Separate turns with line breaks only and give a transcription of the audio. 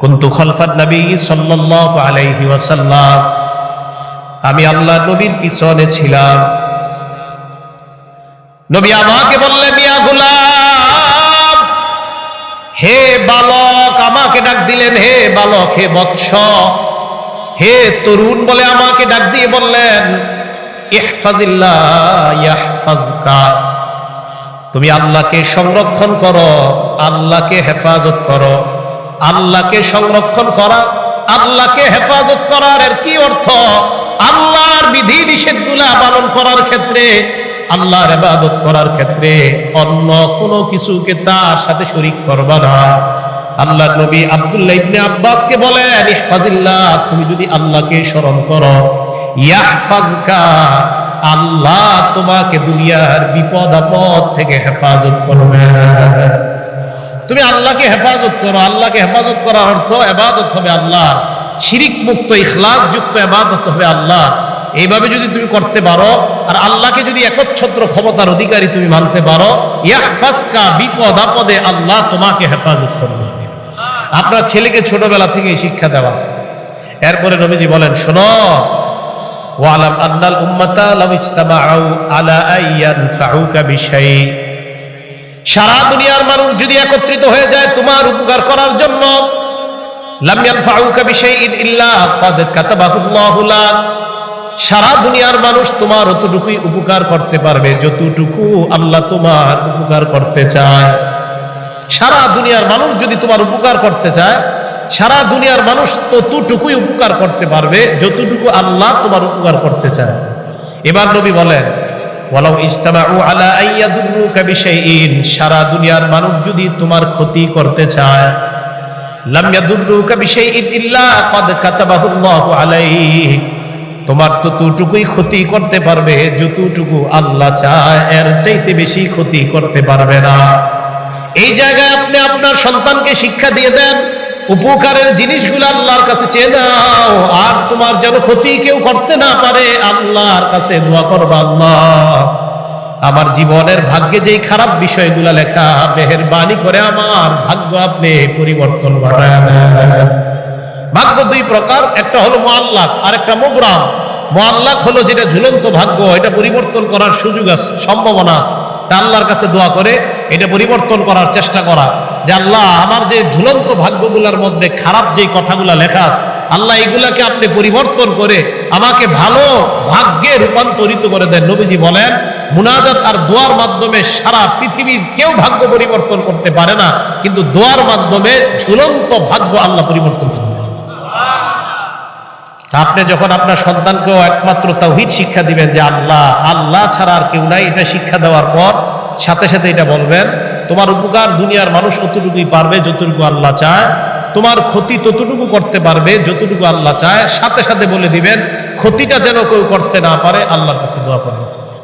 কুনতু খালফান নবী সাল্লাল্লাহু আলাইহি ওয়াসাল্লাম, আমি আল্লাহর নবীর পিছনে ছিলাম। নবী আমাকে বললেন, ইয়া গোলাম, হে বালক, আমাকে ডাক দিলেন, হে বালক, হে বৎস, হে তরুণ বলে আমাকে ডাক দিয়ে বললেন, ইহফাজিল্লাহ ইয়াহফাজকা, তুমি আল্লাহকে সংরক্ষণ করো, আল্লাহকে হেফাজত করো। আল্লাহকে সংরক্ষণ করা, আল্লাহকে হেফাজত করার এর কি অর্থ? আল্লাহর বিধি নিষেধগুলা পালন করার ক্ষেত্রে, আল্লাহর ইবাদত করার ক্ষেত্রে অন্য কোনো কিছুকে তার সাথে শরীক করবা না। আল্লাহর নবী আব্দুল্লাহ ইবনে আব্বাসকে বলেন, ইহফাজিল্লাহ, তুমি যদি আল্লাহকে স্মরণ করো, ইয়াহফাজকা, আল্লাহ তোমাকে দুনিয়ার বিপদ আপদ থেকে হেফাজত করবে। তুমি আল্লাহকে হেফাজত করো। আল্লাহকে হেফাজত করার অর্থ ইবাদত হবে আল্লাহ, শিরিক মুক্ত ইখলাস যুক্ত ইবাদত হবে আল্লাহ। এইভাবে যদি তুমি করতে পারো আর আল্লাহকে যদি একচ্ছত্র ক্ষমতার অধিকারী তুমি মানতে পারো, ইয়াহফাজকা, বিপদ আপদে আল্লাহ তোমাকে হেফাজত করবে। আপনার ছেলেকে ছোটবেলা থেকে শিক্ষা দেওয়া। এরপরে নবীজি বলেন, শোনো, ওয়ালাম আন্নাল উম্মাতা লাম ইজতামাউ আলা আইয়ানফাউকা বিশাই, সারা দুনিয়ার মানুষ যদি একত্রিত হয়ে যায় তোমার উপকার করার জন্য, লাম ইয়ানফাউকা বিশাইইন ইল্লা ক্বাদ কাতাবাহুল্লাহু লাক, সারা দুনিয়ার মানুষ তোমার অতটুকুই উপকার করতে পারবে যতটুকু আল্লাহ তোমার উপকার করতে চায়। সারা দুনিয়ার মানুষ যদি তোমার উপকার করতে চায়, সারা দুনিয়ার মানুষ ততটুকুই উপকার করতে পারবে যতটুকু আল্লাহ তোমার উপকার করতে চায়। এবার নবী বলেন, ওয়ালাউ ইজতামাউ আলা আইয়াদুররুকা বিশাইইন, সারা দুনিয়ার মানুষ যদি তোমার ক্ষতি করতে চায়, লাম ইয়াদুররুকা বিশাইইন ইল্লা ক্বাদ কাতাবাহুল্লাহু আলাইক, তোমার ততটুকুই ক্ষতি করতে পারবে যতটুকু আল্লাহ চায়, এর চাইতে বেশি ক্ষতি করতে পারবে না। এই জায়গায় আপনি আপনার সন্তানকে শিক্ষা দিয়ে দেন, উপকারের জিনিসগুলো আল্লাহর কাছে চেয়ে নাও, আর তোমার যেন ক্ষতি কেউ করতে না পারে আল্লাহর কাছে দোয়া করবা, আল্লাহ আমার জীবনের ভাগ্যে যেই খারাপ বিষয়গুলো লেখা, মেহেরবানি করে আমার ভাগ্য আপনি পরিবর্তন ঘটায় দেন। ভাগ্য দুই প্রকার, একটা হলো মুআল্লাক আর একটা মুবরাম। মুআল্লাক হলো যেটা ঝুলন্ত ভাগ্য, এটা পরিবর্তন করার সুযোগ আছে, সম্ভাবনা আছে। তা আল্লাহর কাছে দোয়া করে এটা পরিবর্তন করার চেষ্টা করা, যে আল্লাহ আমার যে ঝুলন্ত ভাগ্যগুলোর মধ্যে খারাপ যে কথাগুলো লেখা আছে, আল্লাহ এগুলাকে আপনি পরিবর্তন করে আমাকে ভালো ভাগ্যে রূপান্তরিত করে দেন। নবীজি বলেন, মুনাজাত আর দোয়ার মাধ্যমে সারা পৃথিবীর কেউ ভাগ্য পরিবর্তন করতে পারে না, কিন্তু দোয়ার মাধ্যমে ঝুলন্ত ভাগ্য আল্লাহ পরিবর্তন করেন। আপনি যখন আপনার সন্তানকেও একমাত্র তাওহীদ শিক্ষা দিবেন, যে আল্লাহ আল্লাহ ছাড়া আর কেউ নাই, এটা শিক্ষা দেওয়ার পর সাথে সাথে এটা বলবেন, তোমার উপকার দুনিয়ার মানুষ ততটুকুই পারবে যতটুকু আল্লাহ চায়, তোমার ক্ষতি ততটুকু করতে পারবে যতটুকু আল্লাহ চায়। সাথে সাথে বলে দিবেন, ক্ষতিটা যেন কেউ করতে না পারে, আল্লাহর কাছে দোয়া করবেন।